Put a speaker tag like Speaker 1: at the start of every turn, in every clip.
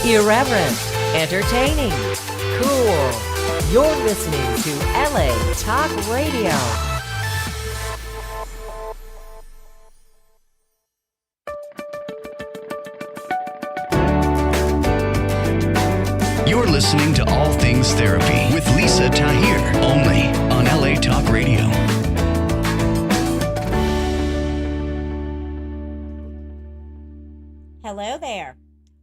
Speaker 1: Irreverent, entertaining, cool. You're listening to LA Talk Radio.
Speaker 2: You're listening to All Things Therapy with Lisa Tahir, only on LA Talk Radio.
Speaker 3: Hello there.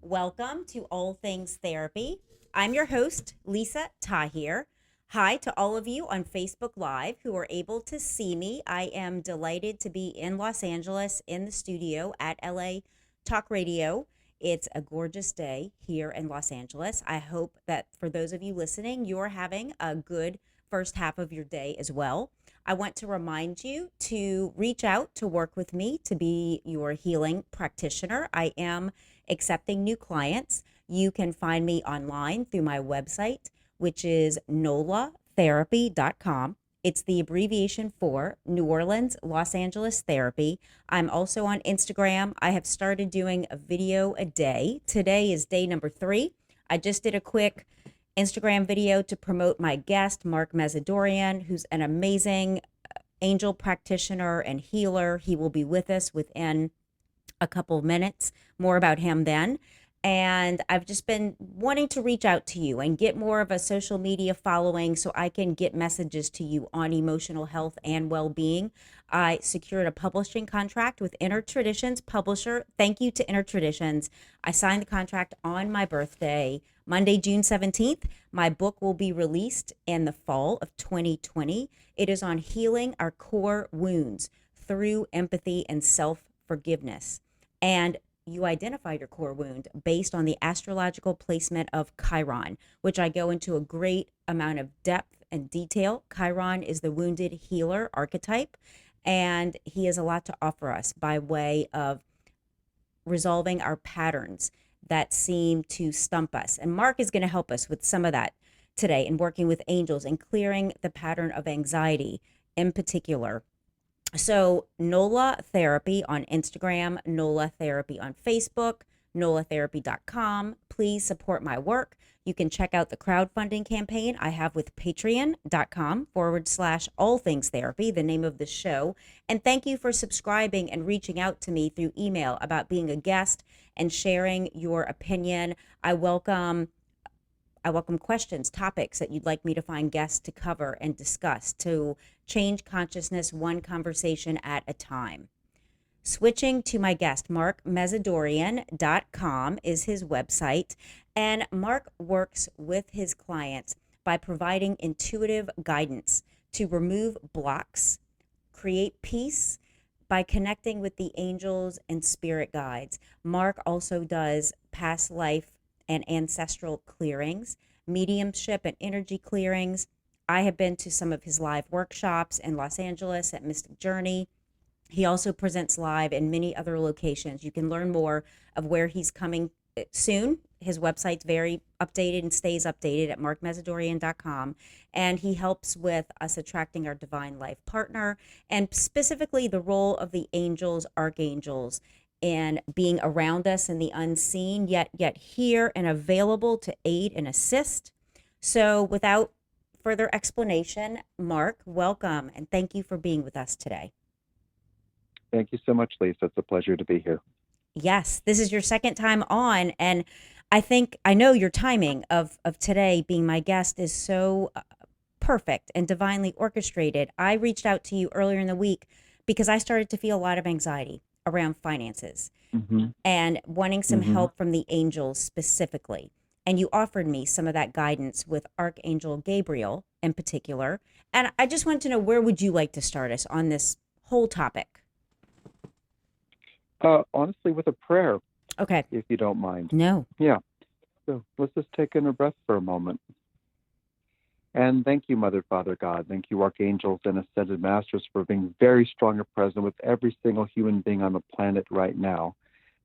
Speaker 3: Welcome to All Things Therapy. I'm your host, Lisa Tahir. Hi to all of you on Facebook Live who are able to see me. I am delighted to be in Los Angeles in the studio at LA Talk Radio. It's a gorgeous day here in Los Angeles. I hope that for those of you listening, you're having a good first half of your day as well. I want to remind you to reach out to work with me to be your healing practitioner. I am accepting new clients. You can find me online through my website, which is nolatherapy.com. It's the abbreviation for New Orleans, Los Angeles Therapy. I'm also on Instagram. I have started doing a video a day. Today is day number 3. I just did a quick Instagram video to promote my guest, Mark Mesidorian, who's an amazing angel practitioner and healer. He will be with us within a couple of minutes. More about him then. And I've just been wanting to reach out to you and get more of a social media following so I can get messages to you on emotional health and well-being. I secured a publishing contract with Inner Traditions publisher. Thank you to Inner Traditions. I signed the contract on my birthday, Monday, June 17th. My book will be released in the fall of 2020. It is on healing our core wounds through empathy and self-forgiveness. And you identify your core wound based on the astrological placement of Chiron, which I go into a great amount of depth and detail. Chiron is the wounded healer archetype, and he has a lot to offer us by way of resolving our patterns that seem to stump us. And Mark is going to help us with some of that today in working with angels and clearing the pattern of anxiety in particular. So NOLA Therapy on Instagram, NOLA Therapy on Facebook, nolatherapy.com. Please support my work. You can check out the crowdfunding campaign I have with patreon.com/all things therapy, the name of the show. And thank you for subscribing and reaching out to me through email about being a guest and sharing your opinion. I welcome questions, topics that you'd like me to find guests to cover and discuss to change consciousness one conversation at a time. Switching to my guest, markmesidorian.com is his website. And Mark works with his clients by providing intuitive guidance to remove blocks, create peace by connecting with the angels and spirit guides. Mark also does past life and ancestral clearings, mediumship and energy clearings. I have been to some of his live workshops in Los Angeles at Mystic Journey. He also presents live in many other locations. You can learn more of where he's coming soon. His website's very updated and stays updated at markmesidorian.com. And he helps with us attracting our divine life partner and specifically the role of the angels, archangels, and being around us in the unseen, yet here and available to aid and assist. So without further explanation, Mark, welcome, and thank you for being with us today.
Speaker 4: Thank you so much, Lisa. It's a pleasure to be here.
Speaker 3: Yes, this is your second time on, and I know your timing of today being my guest is so perfect and divinely orchestrated. I reached out to you earlier in the week because I started to feel a lot of anxiety around finances and wanting some help from the angels specifically. And you offered me some of that guidance with Archangel Gabriel in particular. And I just want to know, where would you like to start us on this whole topic?
Speaker 4: Honestly, with a prayer.
Speaker 3: Okay.
Speaker 4: If you don't mind.
Speaker 3: No.
Speaker 4: Yeah. So let's just take in a breath for a moment. And thank you, Mother, Father, God. Thank you, Archangels and Ascended Masters, for being very strong and present with every single human being on the planet right now.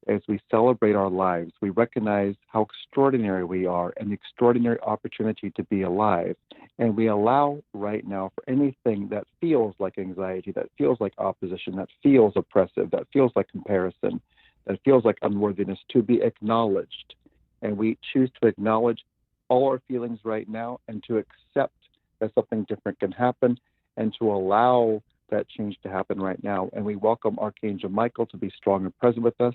Speaker 4: As we celebrate our lives, we recognize how extraordinary we are and the extraordinary opportunity to be alive. And we allow right now for anything that feels like anxiety, that feels like opposition, that feels oppressive, that feels like comparison, that feels like unworthiness to be acknowledged And we choose to acknowledge all our feelings right now and to accept that something different can happen and to allow that change to happen right now. And we welcome Archangel Michael to be strong and present with us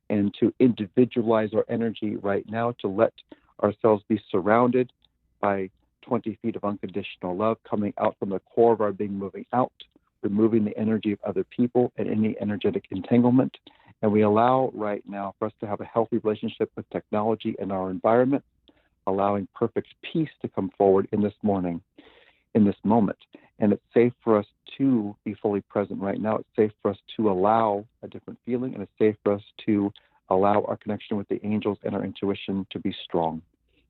Speaker 4: and to individualize our energy right now, to let ourselves be surrounded by 20 feet of unconditional love coming out from the core of our being, moving out, removing the energy of other people and any energetic entanglement. And we allow right now for us to have a healthy relationship with technology and our environment, allowing perfect peace to come forward in this morning, in this moment. And it's safe for us to be fully present right now. It's safe for us to allow a different feeling, and it's safe for us to allow our connection with the angels and our intuition to be strong.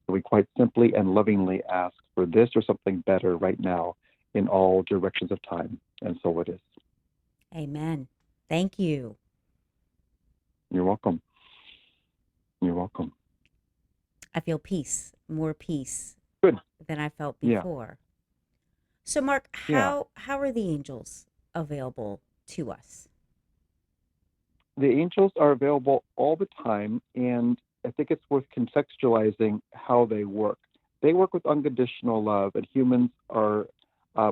Speaker 4: So we quite simply and lovingly ask for this or something better right now in all directions of time. And so it is.
Speaker 3: Amen. Thank you.
Speaker 4: You're welcome. You're welcome.
Speaker 3: I feel peace, more peace
Speaker 4: Good.
Speaker 3: than I felt
Speaker 4: Yeah.
Speaker 3: before. So, Mark,
Speaker 4: Yeah.
Speaker 3: how are the angels available to us?
Speaker 4: The angels are available all the time, and I think it's worth contextualizing how they work. They work with unconditional love, and humans are,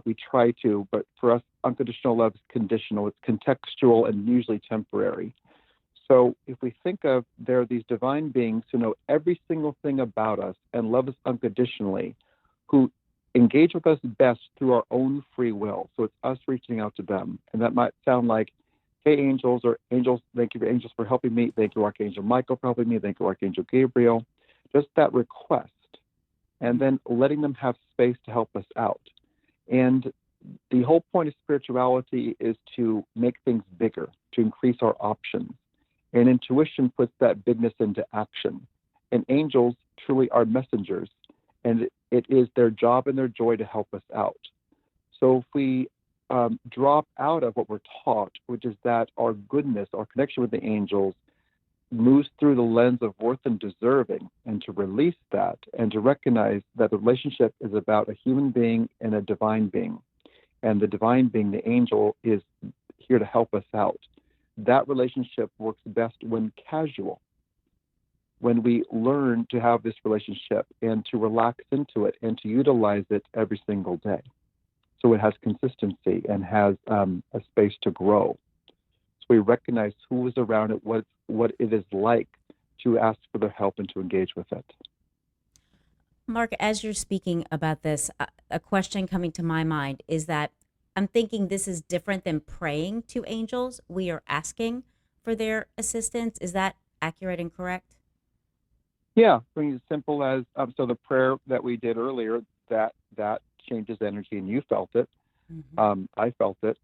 Speaker 4: we try to, but for us, unconditional love is conditional. It's contextual and usually temporary. So if we think of, there are these divine beings who know every single thing about us and love us unconditionally, who engage with us best through our own free will. So it's us reaching out to them. And that might sound like, hey, angels, or angels, thank you, angels, for helping me. Thank you, Archangel Michael, for helping me. Thank you, Archangel Gabriel. Just that request. And then letting them have space to help us out. And the whole point of spirituality is to make things bigger, to increase our options. And intuition puts that bigness into action. And angels truly are messengers, and it is their job and their joy to help us out. So if we drop out of what we're taught, which is that our goodness, our connection with the angels, moves through the lens of worth and deserving, and to release that and to recognize that the relationship is about a human being and a divine being. And the divine being, the angel, is here to help us out. That relationship works best when casual, when we learn to have this relationship and to relax into it and to utilize it every single day. So it has consistency and has a space to grow. So we recognize who is around it, what it is like to ask for their help and to engage with it.
Speaker 3: Mark, as you're speaking about this, a question coming to my mind is that I'm thinking this is different than praying to angels. We are asking for their assistance. Is that accurate and correct?
Speaker 4: Yeah, something as simple as, so the prayer that we did earlier, that changes energy, and you felt it.
Speaker 3: Mm-hmm.
Speaker 4: I felt it.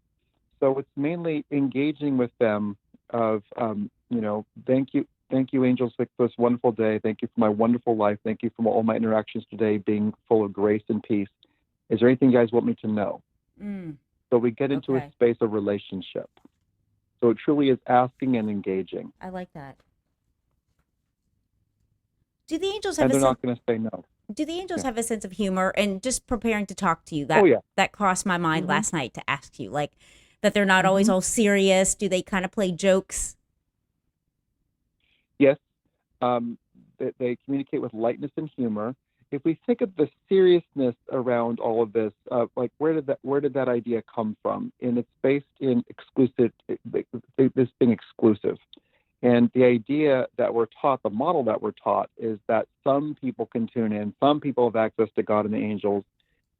Speaker 4: So it's mainly engaging with them of, thank you, angels, for this wonderful day. Thank you for my wonderful life. Thank you for all my interactions today being full of grace and peace. Is there anything you guys want me to know? So we get into a space of relationship. So it truly is asking and engaging.
Speaker 3: I like that. Do the angels
Speaker 4: And
Speaker 3: have
Speaker 4: they're not going to say no.
Speaker 3: Do the angels
Speaker 4: Yeah.
Speaker 3: have a sense of humor? And just preparing to talk to you, that crossed my mind last night to ask you, like, that they're not always all serious. Do they kind of play jokes?
Speaker 4: Yes. They communicate with lightness and humor. If we think of the seriousness around all of this, like where did that idea come from? And it's based in this being exclusive. And the idea that we're taught, the model that we're taught, is that some people can tune in, some people have access to God and the angels,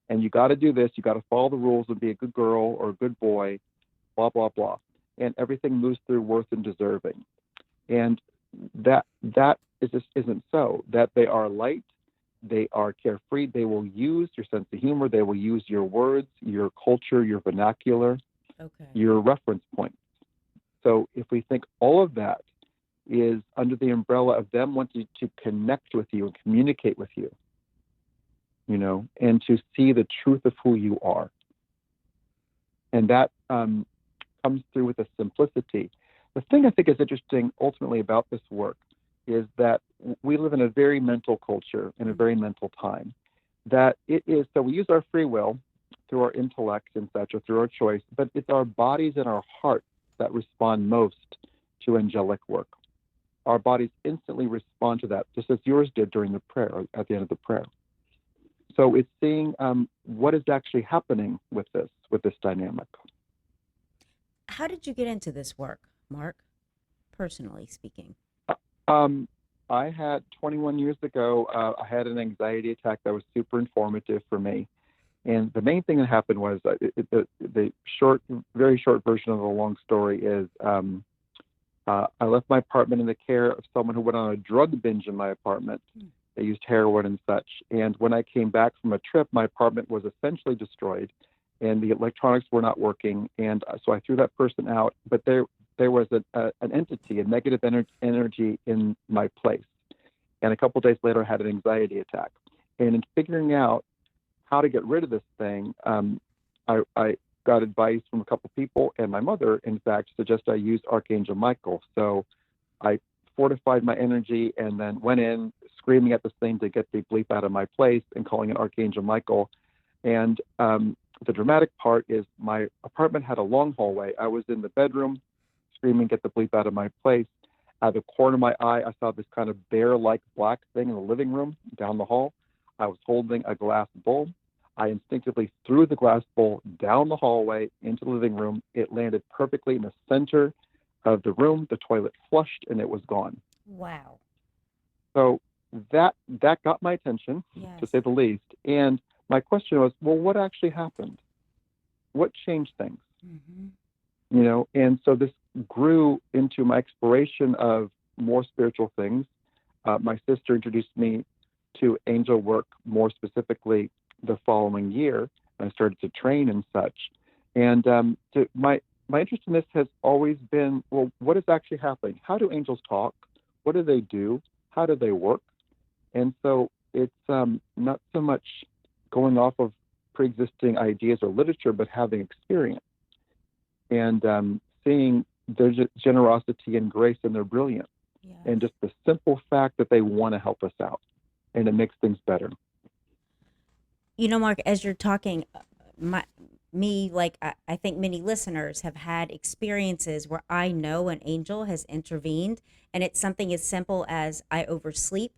Speaker 4: and you got to do this, you got to follow the rules and be a good girl or a good boy, blah, blah, blah. And everything moves through worth and deserving. And that isn't so. That they are light, they are carefree, they will use your sense of humor, they will use your words, your culture, your vernacular, your reference points. So if we think all of that is under the umbrella of them wanting to connect with you and communicate with you, and to see the truth of who you are. And that comes through with a simplicity. The thing I think is interesting ultimately about this work is that we live in a very mental culture, in a very mental time, that it is, so we use our free will through our intellect and such, or through our choice, but it's our bodies and our hearts that respond most to angelic work. our bodies instantly respond to that, just as yours did during the prayer, or at the end of the prayer. So it's seeing what is actually happening with this dynamic.
Speaker 3: How did you get into this work, Mark, personally speaking?
Speaker 4: Um, I had 21 years ago, I had an anxiety attack that was super informative for me. And the main thing that happened was the very short version of the long story is I left my apartment in the care of someone who went on a drug binge in my apartment. They used heroin and such. And when I came back from a trip, my apartment was essentially destroyed and the electronics were not working. And so I threw that person out. But there was an entity, a negative energy in my place. And a couple of days later, I had an anxiety attack. And in figuring out how to get rid of this thing, I got advice from a couple people, and my mother, in fact, suggested I use Archangel Michael. So I fortified my energy and then went in screaming at this thing to get the bleep out of my place and calling it Archangel Michael. And the dramatic part is my apartment had a long hallway. I was in the bedroom screaming, get the bleep out of my place. Out of the corner of my eye, I saw this kind of bear-like black thing in the living room down the hall. I was holding a glass bowl. I instinctively threw the glass bowl down the hallway into the living room. It landed perfectly in the center of the room. The toilet flushed and it was gone.
Speaker 3: Wow.
Speaker 4: So that got my attention, to say the least. And my question was, well, what actually happened? What changed things? Mm-hmm. And so this grew into my exploration of more spiritual things. My sister introduced me to angel work more specifically the following year. I started to train and such. And my interest in this has always been, well, what is actually happening? How do angels talk? What do they do? How do they work? And so it's not so much going off of pre-existing ideas or literature, but having experience and seeing their generosity and grace and their brilliance. Yeah. And just the simple fact that they want to help us out, and it makes things better.
Speaker 3: Mark, as you're talking, I think many listeners have had experiences where I know an angel has intervened, and it's something as simple as I oversleep,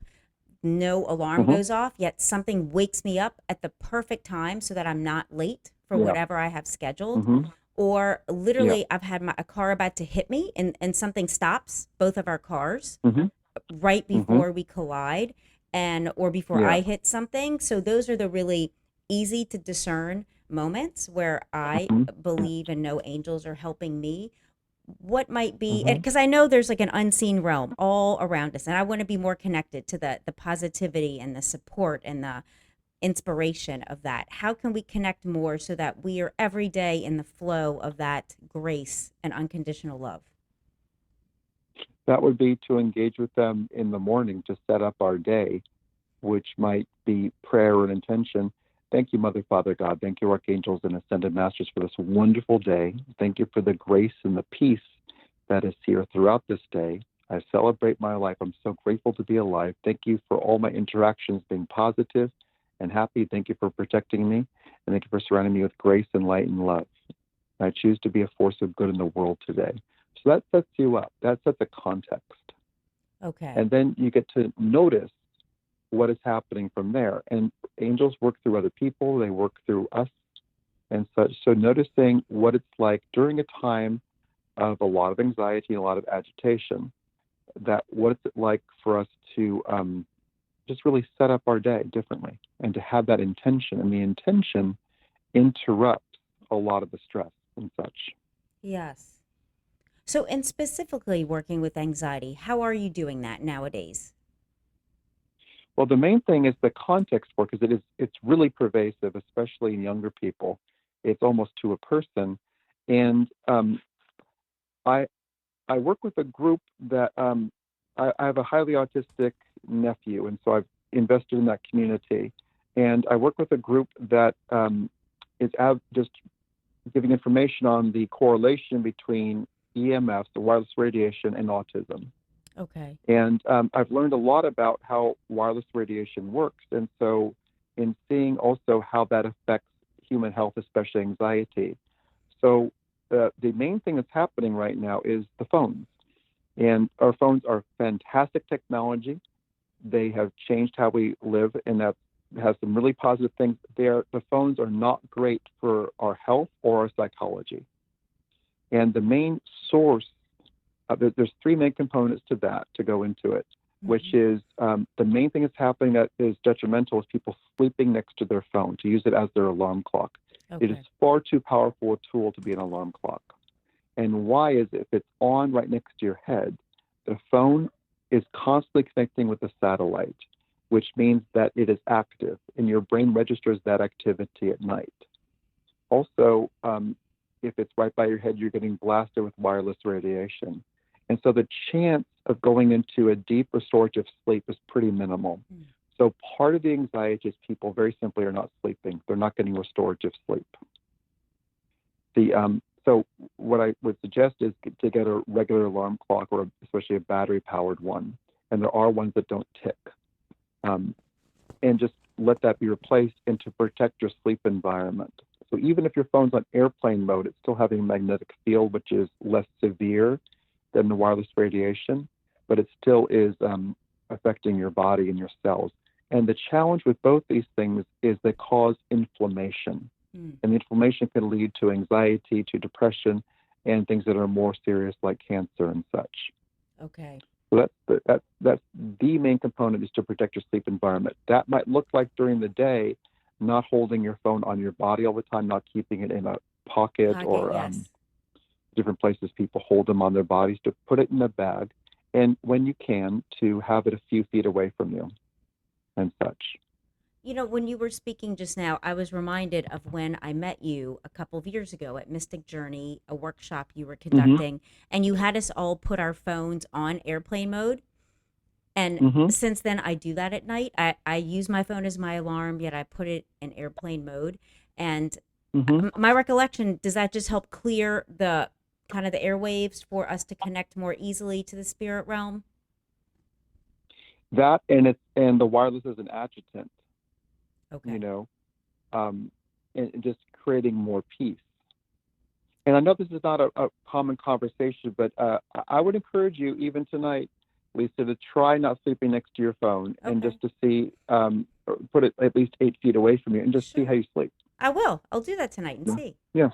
Speaker 3: no alarm goes off, yet something wakes me up at the perfect time so that I'm not late for whatever I have scheduled. Or literally, I've had a car about to hit me, and something stops both of our cars right before we collide, or before I hit something. So those are the really easy to discern moments where I believe and know angels are helping me. What might be, because I know there's like an unseen realm all around us, and I want to be more connected to the positivity and the support and the inspiration of that. How can we connect more so that we are every day in the flow of that grace and unconditional love?
Speaker 4: That would be to engage with them in the morning to set up our day, which might be prayer and intention. Thank you, Mother, Father, God. Thank you, Archangels and Ascended Masters, for this wonderful day. Thank you for the grace and the peace that is here throughout this day. I celebrate my life. I'm so grateful to be alive. Thank you for all my interactions being positive and happy. Thank you for protecting me. And thank you for surrounding me with grace and light and love. I choose to be a force of good in the world today. So that sets you up. That sets a context.
Speaker 3: Okay.
Speaker 4: And then you get to notice what is happening from there. And angels work through other people. They work through us and such. So noticing what it's like during a time of a lot of anxiety, a lot of agitation, that what is it like for us to just really set up our day differently and to have that intention. And the intention interrupts a lot of the stress and such.
Speaker 3: Yes. So, and specifically working with anxiety, how are you doing that nowadays?
Speaker 4: Well, the main thing is the context work, because it's really pervasive, especially in younger people. It's almost to a person. And I work with a group that I have a highly autistic nephew, and so I've invested in that community. And I work with a group that is just giving information on the correlation between EMFs, the wireless radiation, and autism.
Speaker 3: Okay.
Speaker 4: And I've learned a lot about how wireless radiation works. And so in seeing also how that affects human health, especially anxiety. So the main thing that's happening right now is the phones. And our phones are fantastic technology. They have changed how we live, and that has some really positive things. The phones are not great for our health or our psychology. And the main source, there's three main components to that to go into it, which is the main thing that's happening that is detrimental is people sleeping next to their phone to use it as their alarm clock.
Speaker 3: Okay.
Speaker 4: It is far too powerful a tool to be an alarm clock. And why is it? If it's on right next to your head, the phone is constantly connecting with the satellite, which means that it is active, and your brain registers that activity at night. Also, if it's right by your head, you're getting blasted with wireless radiation. And so the chance of going into a deep restorative sleep is pretty minimal. So part of the anxiety is people very simply are not sleeping. They're not getting restorative sleep. So what I would suggest is to get a regular alarm clock, or especially a battery-powered one. And there are ones that don't tick. And just let that be replaced, and to protect your sleep environment. So even if your phone's on airplane mode, it's still having a magnetic field, which is less severe than the wireless radiation, but it still is affecting your body and your cells. And the challenge with both these things is they cause inflammation. And the inflammation can lead to anxiety, to depression, and things that are more serious like cancer and such.
Speaker 3: Okay.
Speaker 4: So that's the main component, is to protect your sleep environment. That might look like during the day, not holding your phone on your body all the time, not keeping it in a pocket or
Speaker 3: yes.
Speaker 4: different places people hold them on their bodies, to put it in a bag, and when you can, to have it a few feet away from you and such.
Speaker 3: You know, when you were speaking just now, I was reminded of when I met you a couple of years ago at Mystic Journey, a workshop you were conducting, and you had us all put our phones on airplane mode. And since then, I do that at night. I use my phone as my alarm, yet I put it in airplane mode. And my recollection, does that just help clear the kind of the airwaves for us to connect more easily to the spirit realm?
Speaker 4: That, and the wireless is an adjutant.
Speaker 3: Okay.
Speaker 4: You know, and just creating more peace. And I know this is not a common conversation, but I would encourage you, even tonight, Lisa, to try not sleeping next to your phone, and just to see, put it at least 8 feet away from you, and just see how you sleep.
Speaker 3: I will. I'll do that tonight and see.
Speaker 4: Yeah.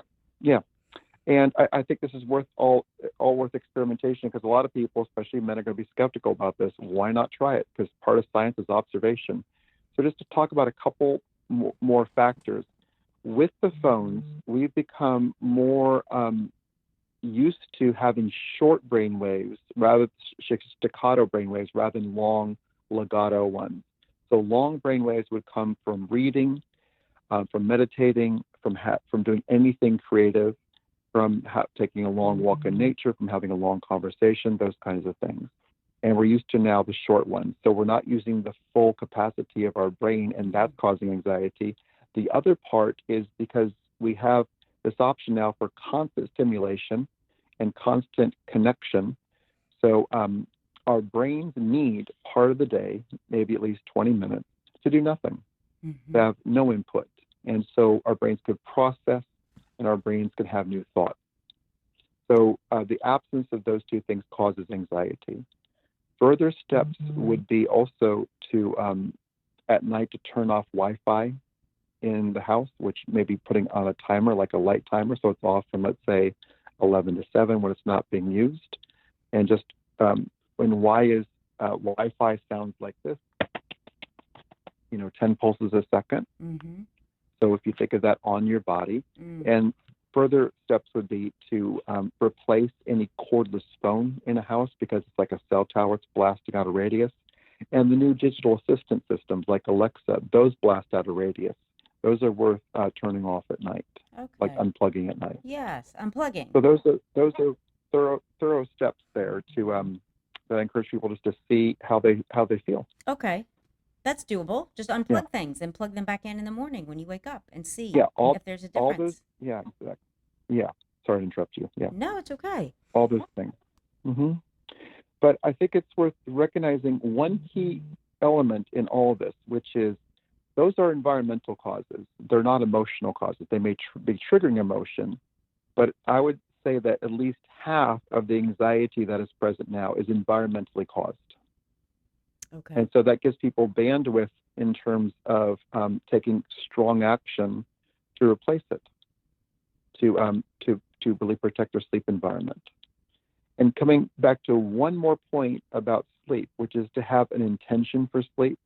Speaker 4: And I think this is all worth experimentation, because a lot of people, especially men, are going to be skeptical about this. Why not try it? Because part of science is observation. So just to talk about a couple more factors. With the phones, we've become more used to having short brain waves, rather staccato brain waves, rather than long legato ones. So long brain waves would come from reading, from meditating, from doing anything creative, from taking a long walk in nature, from having a long conversation, those kinds of things. And we're used to now the short ones. So we're not using the full capacity of our brain, and that's causing anxiety. The other part is because we have this option now for constant stimulation and constant connection. So our brains need part of the day, maybe at least 20 minutes, to do nothing, to have no input. And so our brains could process, and our brains could have new thoughts. So the absence of those two things causes anxiety. Further steps would be also to, at night, to turn off Wi-Fi in the house, which may be putting on a timer, like a light timer, so it's off from, let's say, 11 to 7 when it's not being used. And just when Wi-Fi sounds like this, 10 pulses a second. So if you think of that on your body, and further steps would be to replace any cordless phone in a house, because it's like a cell tower, it's blasting out a radius. And the new digital assistant systems like Alexa, those blast out a radius. Those are worth turning off at night, like unplugging at night.
Speaker 3: Yes, unplugging.
Speaker 4: So those are thorough steps there to that I encourage people just to see how they feel.
Speaker 3: Okay. That's doable. Just unplug things and plug them back in the morning when you wake up, and see if there's a difference.
Speaker 4: Sorry to interrupt you. Yeah.
Speaker 3: No, it's okay.
Speaker 4: All those things. But I think it's worth recognizing one key element in all of this, which is those are environmental causes. They're not emotional causes. They may be triggering emotion, but I would say that at least half of the anxiety that is present now is environmentally caused.
Speaker 3: Okay.
Speaker 4: And so that gives people bandwidth in terms of taking strong action to replace it, to really protect their sleep environment. And coming back to one more point about sleep, which is to have an intention for sleep.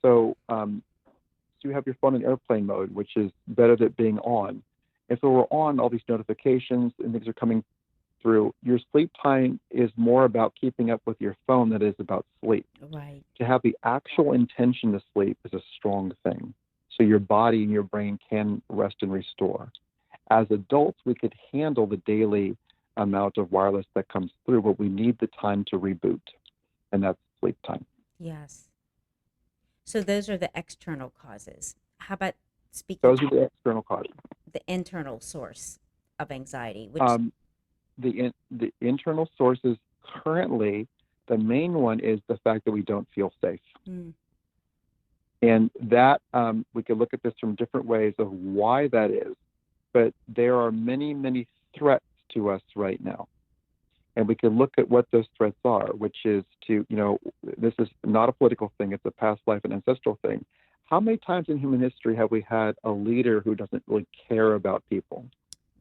Speaker 4: So you have your phone in airplane mode, which is better than being on. If it were on, all these notifications and things are coming through. Your sleep time is more about keeping up with your phone than it is about sleep.
Speaker 3: Right.
Speaker 4: To have the actual intention to sleep is a strong thing. So your body and your brain can rest and restore. As adults, we could handle the daily amount of wireless that comes through, but we need the time to reboot, and that's sleep time.
Speaker 3: Yes. So those are the external causes. How about speaking
Speaker 4: Those are the external causes.
Speaker 3: the internal source of anxiety, which
Speaker 4: The internal sources currently, the main one is the fact that we don't feel safe. And that we could look at this from different ways of why that is, but there are many, many threats to us right now. And we can look at what those threats are, which is to, this is not a political thing, it's a past life and ancestral thing. How many times in human history have we had a leader who doesn't really care about people?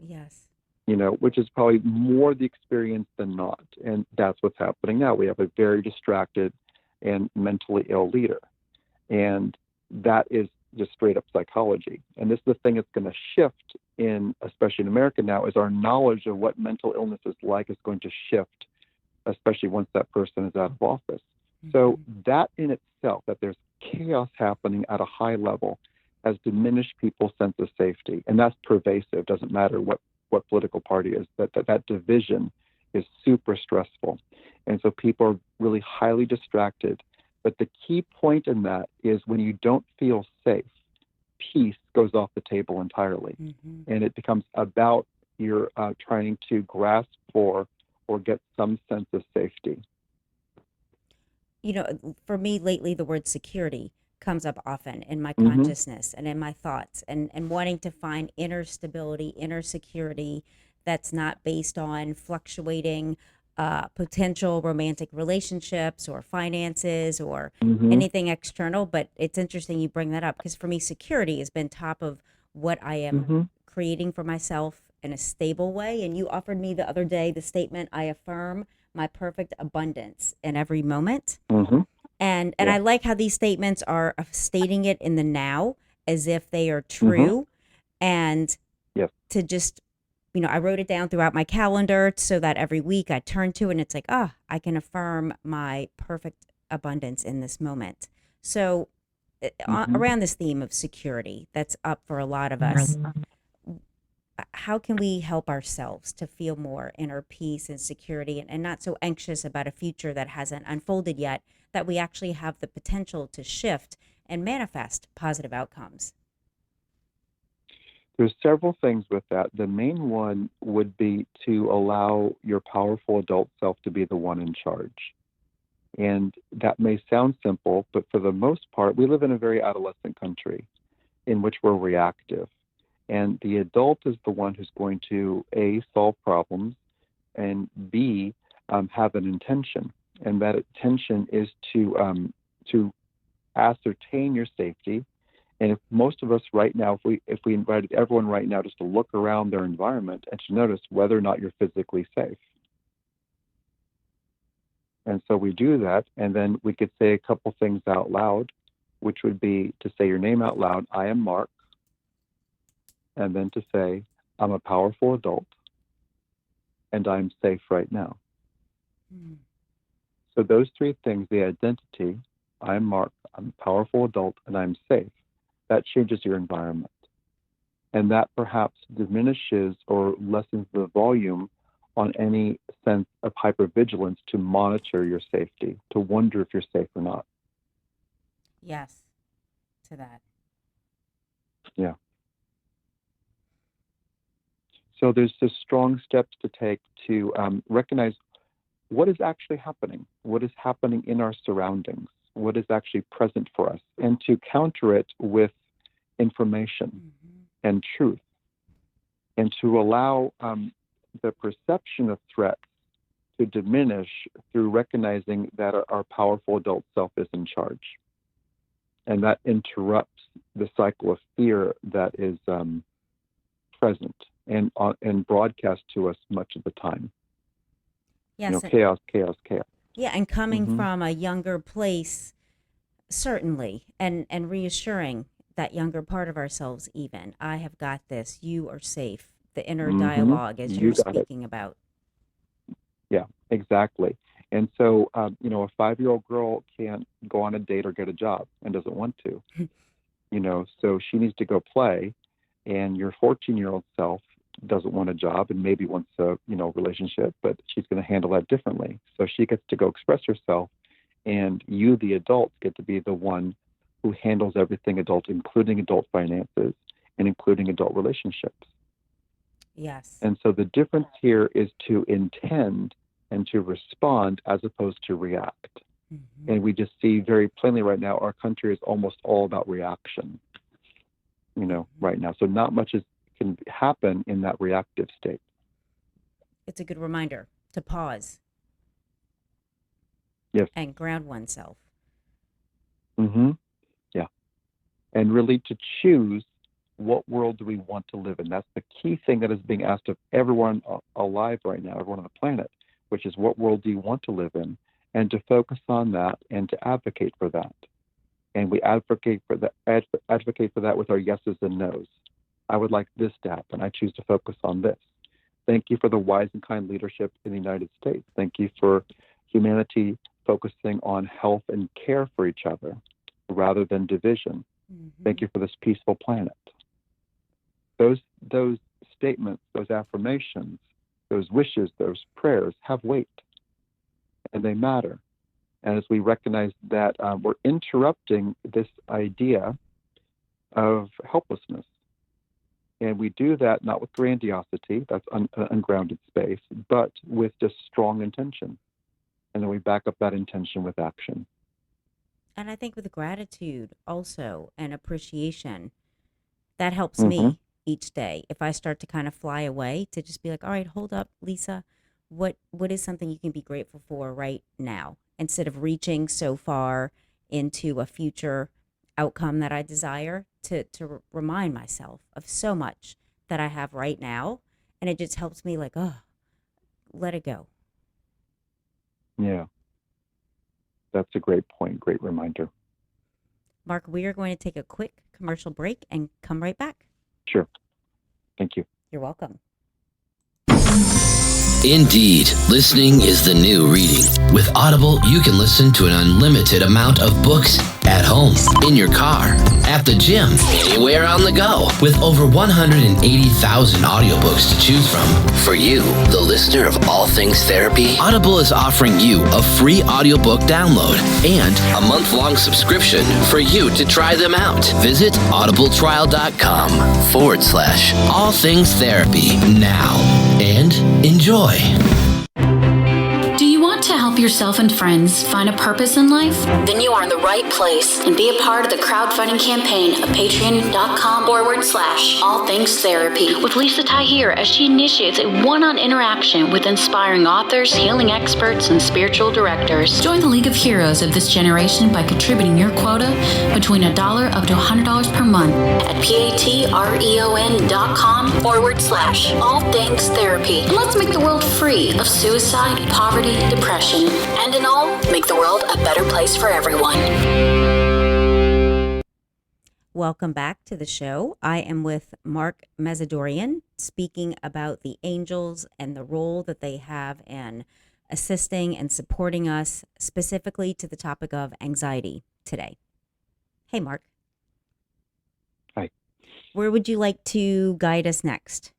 Speaker 3: yes.
Speaker 4: Which is probably more the experience than not. And that's what's happening now. We have a very distracted and mentally ill leader. And that is just straight up psychology. And this is the thing that's going to shift especially in America now, is our knowledge of what mental illness is like is going to shift, especially once that person is out of office. So that in itself, that there's chaos happening at a high level, has diminished people's sense of safety. And that's pervasive. Doesn't matter what political party is, that division is super stressful. And so people are really highly distracted. But the key point in that is when you don't feel safe, peace goes off the table entirely. And it becomes about you're trying to grasp for or get some sense of safety.
Speaker 3: For me lately, the word security comes up often in my consciousness and in my thoughts, and wanting to find inner stability, inner security that's not based on fluctuating potential romantic relationships or finances or anything external. But it's interesting you bring that up, because for me, security has been top of what I am creating for myself in a stable way. And you offered me the other day the statement, I affirm my perfect abundance in every moment. And I like how these statements are stating it in the now as if they are true. And to just, I wrote it down throughout my calendar so that every week I turn to it and it's like, I can affirm my perfect abundance in this moment. So around this theme of security that's up for a lot of us, how can we help ourselves to feel more inner peace and security and not so anxious about a future that hasn't unfolded yet, that we actually have the potential to shift and manifest positive outcomes?
Speaker 4: There's several things with that. The main one would be to allow your powerful adult self to be the one in charge. And that may sound simple, but for the most part, we live in a very adolescent country in which we're reactive. And the adult is the one who's going to, A, solve problems, and B, have an intention. And that intention is to ascertain your safety. And if most of us right now, if we invited everyone right now just to look around their environment and to notice whether or not you're physically safe. And so we do that, and then we could say a couple things out loud, which would be to say your name out loud, I am Mark, and then to say, I'm a powerful adult, and I'm safe right now. So those three things, the identity, I'm Mark, I'm a powerful adult, and I'm safe, that changes your environment. And that perhaps diminishes or lessens the volume on any sense of hypervigilance to monitor your safety, to wonder if you're safe or not.
Speaker 3: Yes, to that.
Speaker 4: Yeah. So there's just strong steps to take to recognize what is actually happening, what is happening in our surroundings, what is actually present for us, and to counter it with information and truth, and to allow the perception of threats to diminish through recognizing that our powerful adult self is in charge. And that interrupts the cycle of fear that is present and broadcast to us much of the time.
Speaker 3: Yes.
Speaker 4: Chaos, chaos, chaos.
Speaker 3: Yeah, and coming from a younger place, certainly, and reassuring that younger part of ourselves even. I have got this. You are safe. The inner dialogue, as you're speaking about.
Speaker 4: Yeah, exactly. And so, a 5-year-old girl can't go on a date or get a job and doesn't want to. So she needs to go play. And your 14-year-old self doesn't want a job and maybe wants a, relationship, but she's going to handle that differently. So she gets to go express herself, and you, the adult, get to be the one who handles everything adult, including adult finances and including adult relationships.
Speaker 3: Yes.
Speaker 4: And so the difference here is to intend and to respond as opposed to react. And we just see very plainly right now, our country is almost all about reaction, right now. So not much can happen in that reactive state.
Speaker 3: It's a good reminder to pause.
Speaker 4: Yes.
Speaker 3: And ground oneself.
Speaker 4: Yeah. And really to choose what world do we want to live in. That's the key thing that is being asked of everyone alive right now, everyone on the planet, which is what world do you want to live in? And to focus on that and to advocate for that. And we advocate for that with our yeses and nos. I would like this to happen. I choose to focus on this. Thank you for the wise and kind leadership in the United States. Thank you for humanity focusing on health and care for each other rather than division. Thank you for this peaceful planet. Those statements, those affirmations, those wishes, those prayers have weight, and they matter. And as we recognize that we're interrupting this idea of helplessness, and we do that not with grandiosity, that's ungrounded space, but with just strong intention. And then we back up that intention with action.
Speaker 3: And I think with gratitude also and appreciation, that helps me each day. If I start to kind of fly away, to just be like, all right, hold up, Lisa, what is something you can be grateful for right now? Instead of reaching so far into a future outcome that I desire, to remind myself of so much that I have right now. And it just helps me let it go.
Speaker 4: Yeah. That's a great point, great reminder.
Speaker 3: Mark, we are going to take a quick commercial break and come right back.
Speaker 4: Sure. Thank you.
Speaker 3: You're welcome.
Speaker 5: Indeed, listening is the new reading. With Audible, you can listen to an unlimited amount of books at home, in your car, at the gym, anywhere on the go. With over 180,000 audiobooks to choose from. For you, the listener of All Things Therapy, Audible is offering you a free audiobook download and a month-long subscription for you to try them out. Visit audibletrial.com/All Things Therapy now and enjoy.
Speaker 6: Do you want to help yourself and friends find a purpose in life? Then you are in the right place and be a part of the crowdfunding campaign of patreon.com/All Things Therapy with Lisa Tahir as she initiates a one-on interaction with inspiring authors, healing experts, and spiritual directors. Join the League of Heroes of this generation by contributing your quota between $1 up to $100 per month at patreon.com/All Things Therapy. And let's make the world free of suicide, poverty, depression, and in all, make the world a better place for everyone.
Speaker 3: Welcome back to the show. I am with Mark Mesidorian, speaking about the angels and the role that they have in assisting and supporting us, specifically to the topic of anxiety today. Hey, Mark.
Speaker 4: Hi.
Speaker 3: Where would you like to guide us next?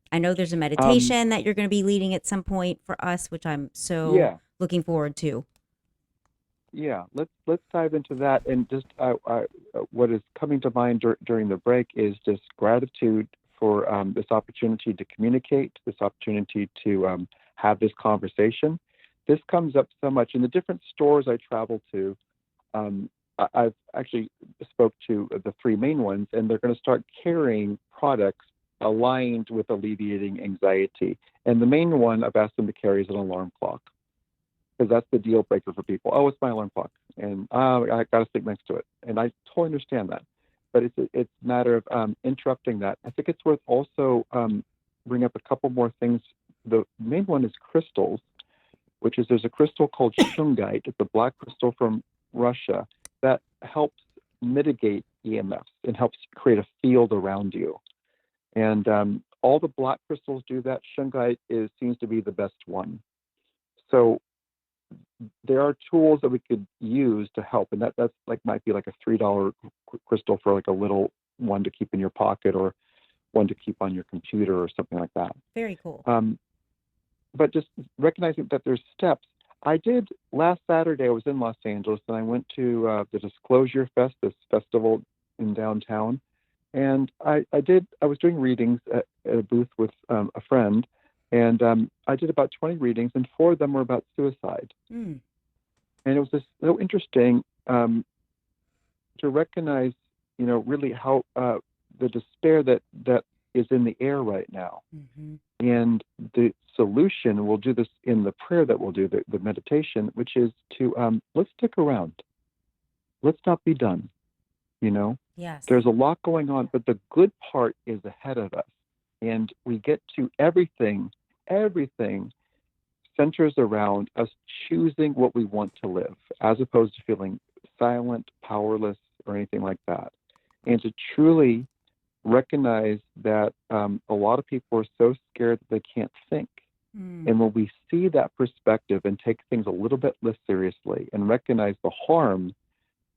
Speaker 3: I know there's a meditation that you're going to be leading at some point for us, which I'm so looking forward to.
Speaker 4: Yeah, let's dive into that. And just what is coming to mind during the break is just gratitude for this opportunity to communicate, this opportunity to have this conversation. This comes up so much in the different stores I travel to. I've actually spoke to the three main ones, and they're going to start carrying products aligned with alleviating anxiety. And the main one I've asked them to carry is an alarm clock, because that's the deal breaker for people. Oh, it's my alarm clock, and I got to sleep next to it. And I totally understand that, but it's a matter of interrupting that. I think it's worth also bring up a couple more things. The main one is crystals, which is there's a crystal called shungite. It's a black crystal from Russia that helps mitigate EMFs and helps create a field around you. And all the black crystals do that. Shungite seems to be the best one. So there are tools that we could use to help, and that's like might be like a $3 crystal for like a little one to keep in your pocket or one to keep on your computer or something like that.
Speaker 3: Very cool.
Speaker 4: But just recognizing that there's steps. I did last Saturday. I was in Los Angeles, and I went to the Disclosure Fest, this festival in downtown, and I was doing readings at a booth with a friend, and I did about 20 readings, and 4 of them were about suicide. And it was just so interesting to recognize, really how the despair that is in the air right now. And the solution, we'll do this in the prayer that we'll do, the meditation, which is to let's stick around. Let's not be done.
Speaker 3: Yes.
Speaker 4: There's a lot going on, but the good part is ahead of us. And we get to everything centers around us choosing what we want to live, as opposed to feeling silent, powerless, or anything like that. And to truly recognize that a lot of people are so scared that they can't think. And when we see that perspective and take things a little bit less seriously and recognize the harm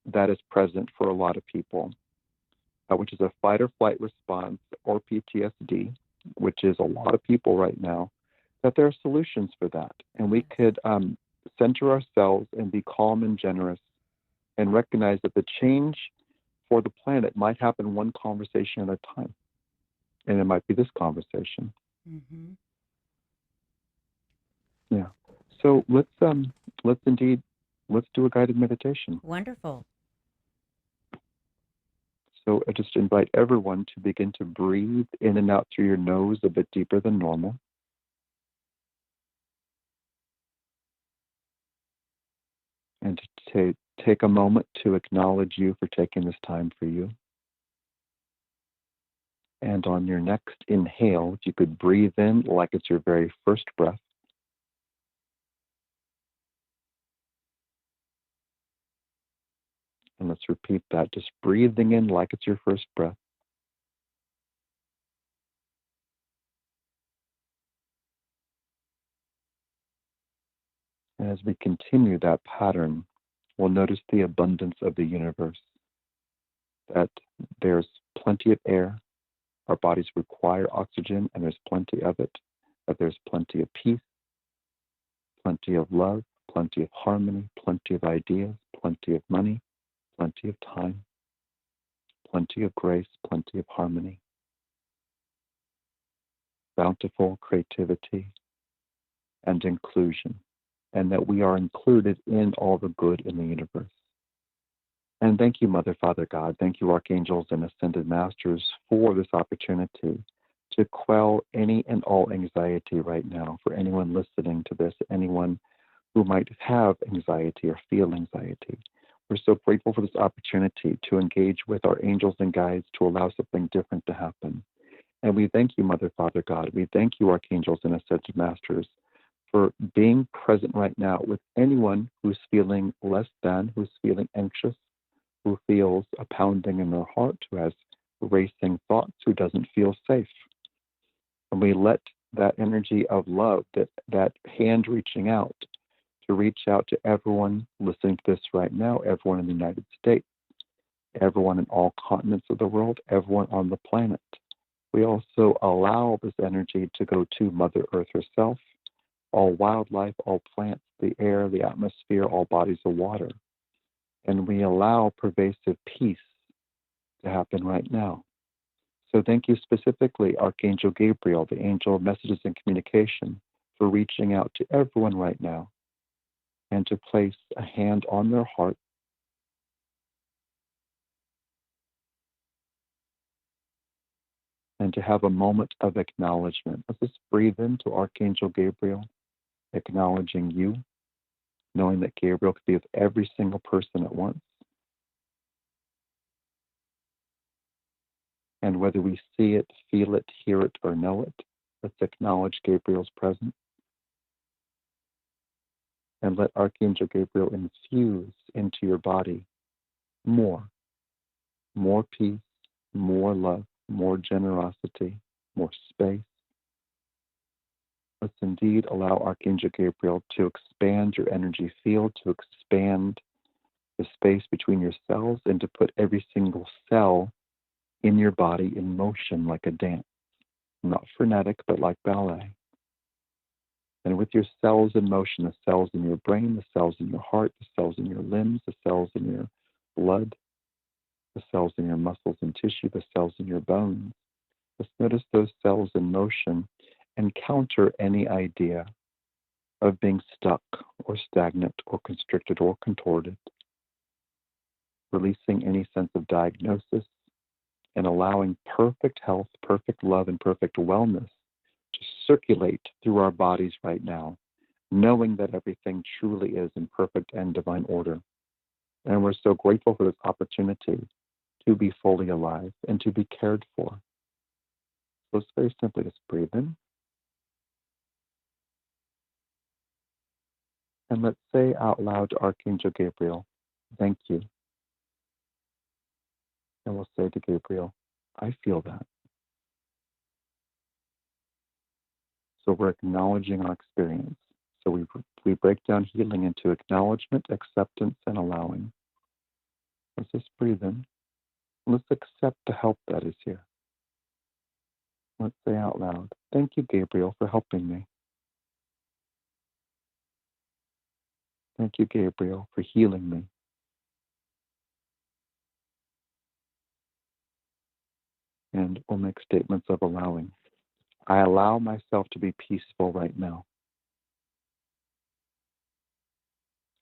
Speaker 4: that is present for a lot of people, which is a fight or flight response or PTSD, which is a lot of people right now, that there are solutions for that. And we could center ourselves and be calm and generous and recognize that the change for the planet might happen one conversation at a time. And it might be this conversation. Yeah. So let's do a guided meditation.
Speaker 3: Wonderful.
Speaker 4: So I just invite everyone to begin to breathe in and out through your nose a bit deeper than normal. And to take a moment to acknowledge you for taking this time for you. And on your next inhale, if you could breathe in like it's your very first breath. And let's repeat that, just breathing in like it's your first breath. And as we continue that pattern, we'll notice the abundance of the universe, that there's plenty of air. Our bodies require oxygen, and there's plenty of it. That there's plenty of peace, plenty of love, plenty of harmony, plenty of ideas, plenty of money, plenty of time, plenty of grace, plenty of harmony, bountiful creativity, and inclusion, and that we are included in all the good in the universe. And thank you, Mother, Father, God. Thank you, Archangels and Ascended Masters, for this opportunity to quell any and all anxiety right now for anyone listening to this, anyone who might have anxiety or feel anxiety. We're so grateful for this opportunity to engage with our angels and guides to allow something different to happen. And we thank you, Mother, Father, God. We thank you, Archangels and Ascended Masters, for being present right now with anyone who's feeling less than, who's feeling anxious, who feels a pounding in their heart, who has racing thoughts, who doesn't feel safe. And we let that energy of love, that hand reaching out, to reach out to everyone listening to this right now, everyone in the United States, everyone in all continents of the world, everyone on the planet. We also allow this energy to go to Mother Earth herself, all wildlife, all plants, the air, the atmosphere, all bodies of water. And we allow pervasive peace to happen right now. So thank you specifically, Archangel Gabriel, the angel of messages and communication, for reaching out to everyone right now and to place a hand on their heart and to have a moment of acknowledgement. Let's just breathe into Archangel Gabriel, acknowledging you, knowing that Gabriel could be with every single person at once. And whether we see it, feel it, hear it, or know it, let's acknowledge Gabriel's presence. And let Archangel Gabriel infuse into your body more peace, more love, more generosity, more space. Let's indeed allow Archangel Gabriel to expand your energy field, to expand the space between your cells, and to put every single cell in your body in motion like a dance. Not frenetic, but like ballet. And with your cells in motion, the cells in your brain, the cells in your heart, the cells in your limbs, the cells in your blood, the cells in your muscles and tissue, the cells in your bones. Just notice those cells in motion and counter any idea of being stuck or stagnant or constricted or contorted. Releasing any sense of diagnosis and allowing perfect health, perfect love, and perfect wellness to circulate through our bodies right now, knowing that everything truly is in perfect and divine order. And we're so grateful for this opportunity to be fully alive and to be cared for. So let's very simply just breathe in. And let's say out loud to Archangel Gabriel, thank you. And we'll say to Gabriel, I feel that. So we're acknowledging our experience. So we break down healing into acknowledgement, acceptance, and allowing. Let's just breathe in. Let's accept the help that is here. Let's say out loud, thank you, Gabriel, for helping me. Thank you, Gabriel, for healing me. And we'll make statements of allowing. I allow myself to be peaceful right now.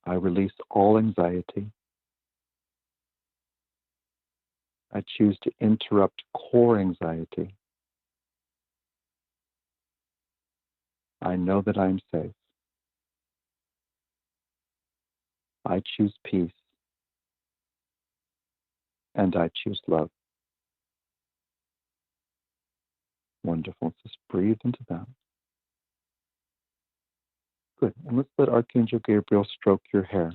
Speaker 4: I release all anxiety. I choose to interrupt core anxiety. I know that I'm safe. I choose peace. And I choose love. Wonderful. Just breathe into that. Good. And let's let Archangel Gabriel stroke your hair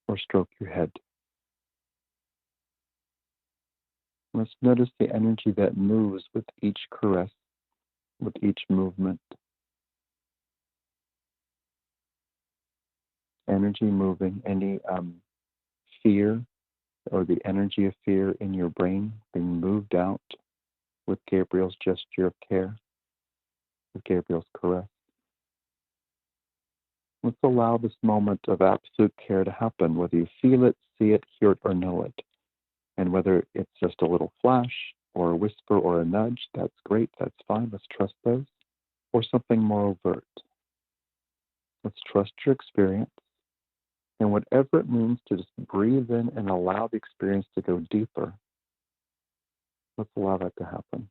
Speaker 4: or stroke your head. Let's notice the energy that moves with each caress, with each movement. Energy moving, any fear or the energy of fear in your brain being moved out with Gabriel's gesture of care, with Gabriel's caress. Let's allow this moment of absolute care to happen, whether you feel it, see it, hear it, or know it. And whether it's just a little flash or a whisper or a nudge, that's great, that's fine, let's trust those. Or something more overt. Let's trust your experience. And whatever it means to just breathe in and allow the experience to go deeper, let's allow that to happen.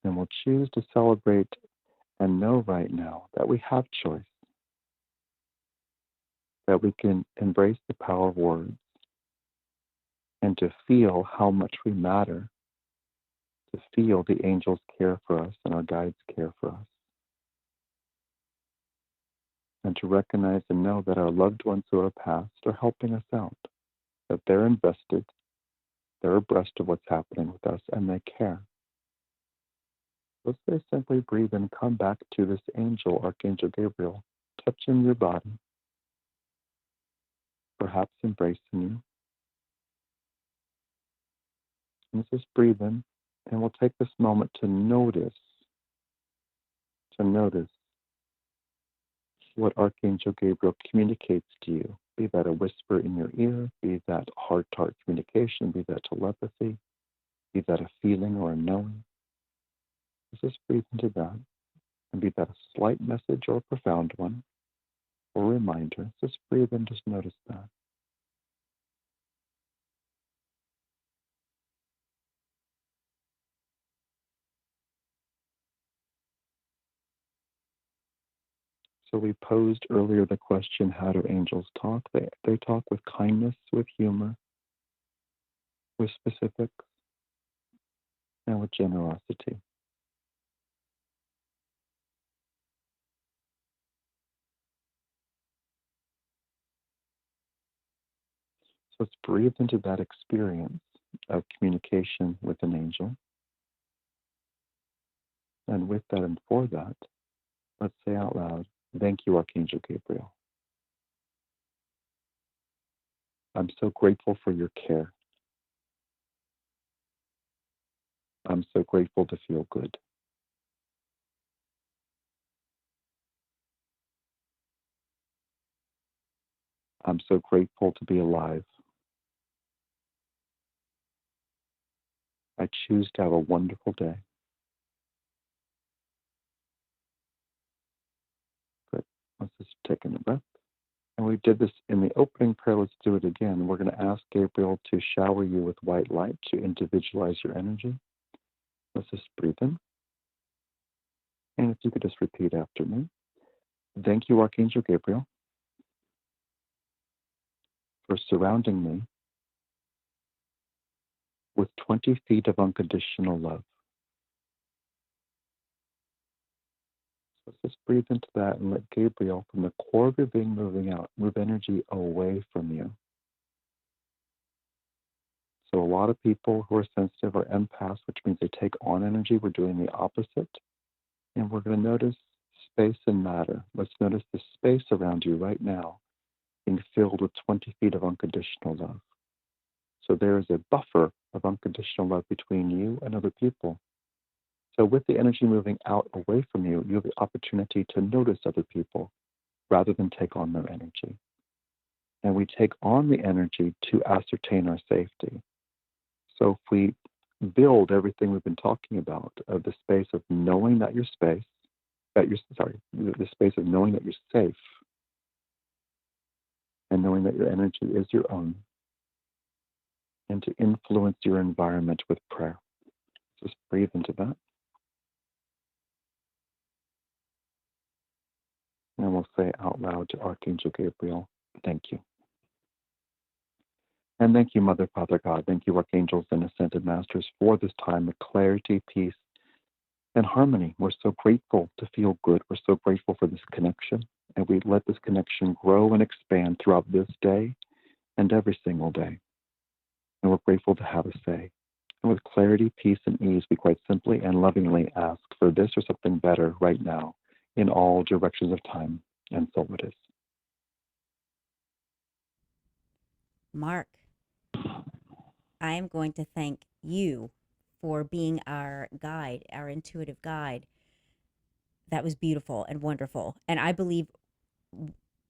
Speaker 4: And we'll choose to celebrate and know right now that we have choice. That we can embrace the power of words and to feel how much we matter, to feel the angels care for us and our guides care for us, and to recognize and know that our loved ones who are past are helping us out, that they're invested, they're abreast of what's happening with us, and they care. Let's very simply breathe and come back to this angel, Archangel Gabriel, touching your body, perhaps embracing you. And let's just breathe in, and we'll take this moment to notice what Archangel Gabriel communicates to you, be that a whisper in your ear, be that heart-to-heart communication, be that telepathy, be that a feeling or a knowing. Let's just breathe into that, and be that a slight message or a profound one, or a reminder. Just breathe and just notice that. So we posed earlier the question, how do angels talk? They talk with kindness, with humor, with specifics, and with generosity. So let's breathe into that experience of communication with an angel. And with that and for that, let's say out loud, thank you, Archangel Gabriel. I'm so grateful for your care. I'm so grateful to feel good. I'm so grateful to be alive. I choose to have a wonderful day. Good. Let's just take in a breath. And we did this in the opening prayer. Let's do it again. We're going to ask Gabriel to shower you with white light to individualize your energy. Let's just breathe in. And if you could just repeat after me. Thank you, Archangel Gabriel, for surrounding me with 20 feet of unconditional love. So let's just breathe into that and let Gabriel, from the core of your being moving out, move energy away from you. So a lot of people who are sensitive are empaths, which means they take on energy. We're doing the opposite. And we're going to notice space and matter. Let's notice the space around you right now being filled with 20 feet of unconditional love. So there is a buffer of unconditional love between you and other people. So with the energy moving out away from you, you have the opportunity to notice other people rather than take on their energy. And we take on the energy to ascertain our safety. So if we build everything we've been talking about, of the space of knowing that you're safe, the space of knowing that you're safe, and knowing that your energy is your own, and to influence your environment with prayer. Just breathe into that. And we'll say out loud to Archangel Gabriel, thank you. And thank you, Mother, Father, God. Thank you, Archangels and Ascended Masters, for this time of clarity, peace, and harmony. We're so grateful to feel good. We're so grateful for this connection. And we let this connection grow and expand throughout this day and every single day. And we're grateful to have a say. And with clarity, peace, and ease, we quite simply and lovingly ask for this or something better right now in all directions of time. And so it is.
Speaker 3: Mark, I am going to thank you for being our guide, our intuitive guide. That was beautiful and wonderful. And I believe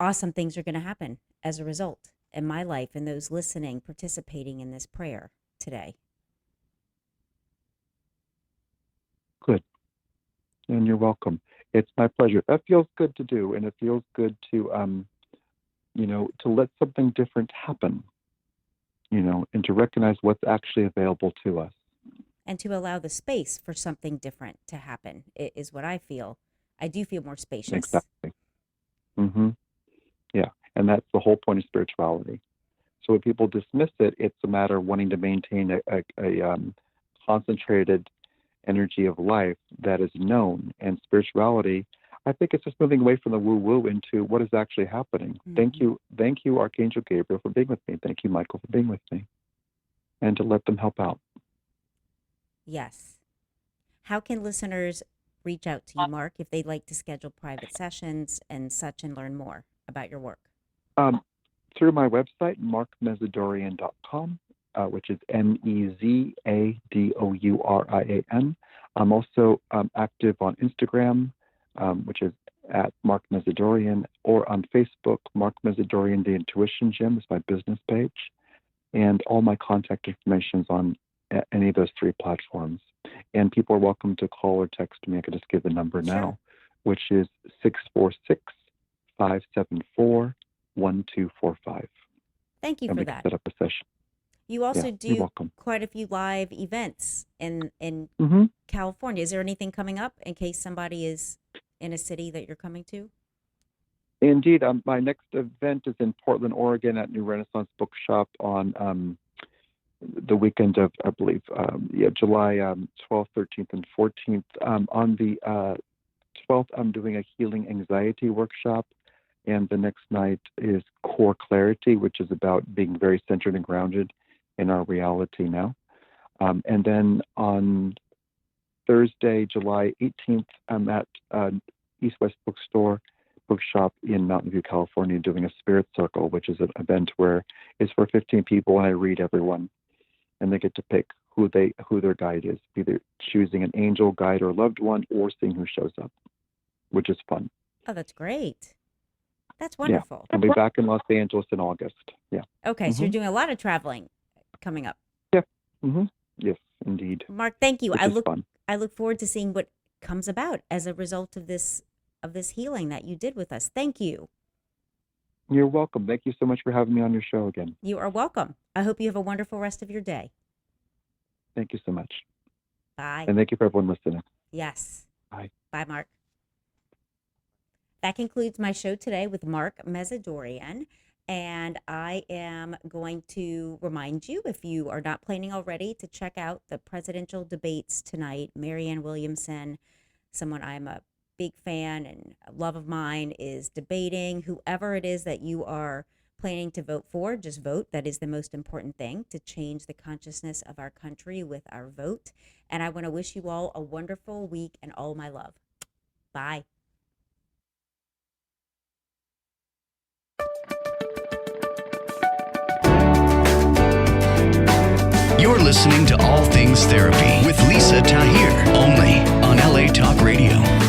Speaker 3: awesome things are going to happen as a result in my life and those listening, participating in this prayer today.
Speaker 4: Good. And you're welcome. It's my pleasure. That feels good to do. And it feels good to, to let something different happen, and to recognize what's actually available to us.
Speaker 3: And to allow the space for something different to happen is what I feel. I do feel more spacious.
Speaker 4: Exactly. Mm-hmm. Yeah. And that's the whole point of spirituality. So when people dismiss it, it's a matter of wanting to maintain a concentrated energy of life that is known. And spirituality, I think it's just moving away from the woo-woo into what is actually happening. Mm-hmm. Thank you, Archangel Gabriel, for being with me. Thank you, Michael, for being with me. And to let them help out.
Speaker 3: Yes. How can listeners reach out to you, Mark, if they'd like to schedule private sessions and such and learn more about your work?
Speaker 4: Through my website, markmesidorian.com, which is MEZADOURIAN. I'm also active on Instagram, which is at Mark Mesidorian, or on Facebook, Mark Mesidorian, The Intuition Gym is my business page. And all my contact information is on any of those three platforms. And people are welcome to call or text me. I can just give the number now, which is 646-574-1245.
Speaker 3: Thank you
Speaker 4: and
Speaker 3: for
Speaker 4: we
Speaker 3: that.
Speaker 4: Can set up a session.
Speaker 3: You also
Speaker 4: You're
Speaker 3: do
Speaker 4: welcome.
Speaker 3: quite a few live events in California. Is there anything coming up in case somebody is in a city that you're coming to?
Speaker 4: Indeed, my next event is in Portland, Oregon at New Renaissance Bookshop on the weekend of, I believe, July 12th, 13th, and 14th. On the 12th, I'm doing a healing anxiety workshop, and the next night is Core Clarity, which is about being very centered and grounded in our reality now. And then on Thursday, July 18th, I'm at East West Bookshop in Mountain View, California, doing a Spirit Circle, which is an event where it's for 15 people, and I read everyone, and they get to pick who their guide is, either choosing an angel, guide, or loved one, or seeing who shows up, which is fun.
Speaker 3: Oh, that's great. That's wonderful.
Speaker 4: Yeah. I'll be back in Los Angeles in August. Yeah.
Speaker 3: Okay, so you're doing a lot of traveling coming up.
Speaker 4: Yeah. Yes, indeed.
Speaker 3: Mark, thank you.
Speaker 4: Which is fun.
Speaker 3: I look forward to seeing what comes about as a result of this healing that you did with us. Thank you.
Speaker 4: You're welcome. Thank you so much for having me on your show again.
Speaker 3: You are welcome. I hope you have a wonderful rest of your day.
Speaker 4: Thank you so much.
Speaker 3: Bye.
Speaker 4: And thank you for everyone listening.
Speaker 3: Yes.
Speaker 4: Bye.
Speaker 3: Bye, Mark. That concludes my show today with Mark Mesidorian. And I am going to remind you, if you are not planning already, to check out the presidential debates tonight. Marianne Williamson, someone I'm a big fan and a love of mine, is debating. Whoever it is that you are planning to vote for, just vote. That is the most important thing, to change the consciousness of our country with our vote. And I want to wish you all a wonderful week and all my love. Bye.
Speaker 2: You're listening to All Things Therapy with Lisa Tahir, only on LA Talk Radio.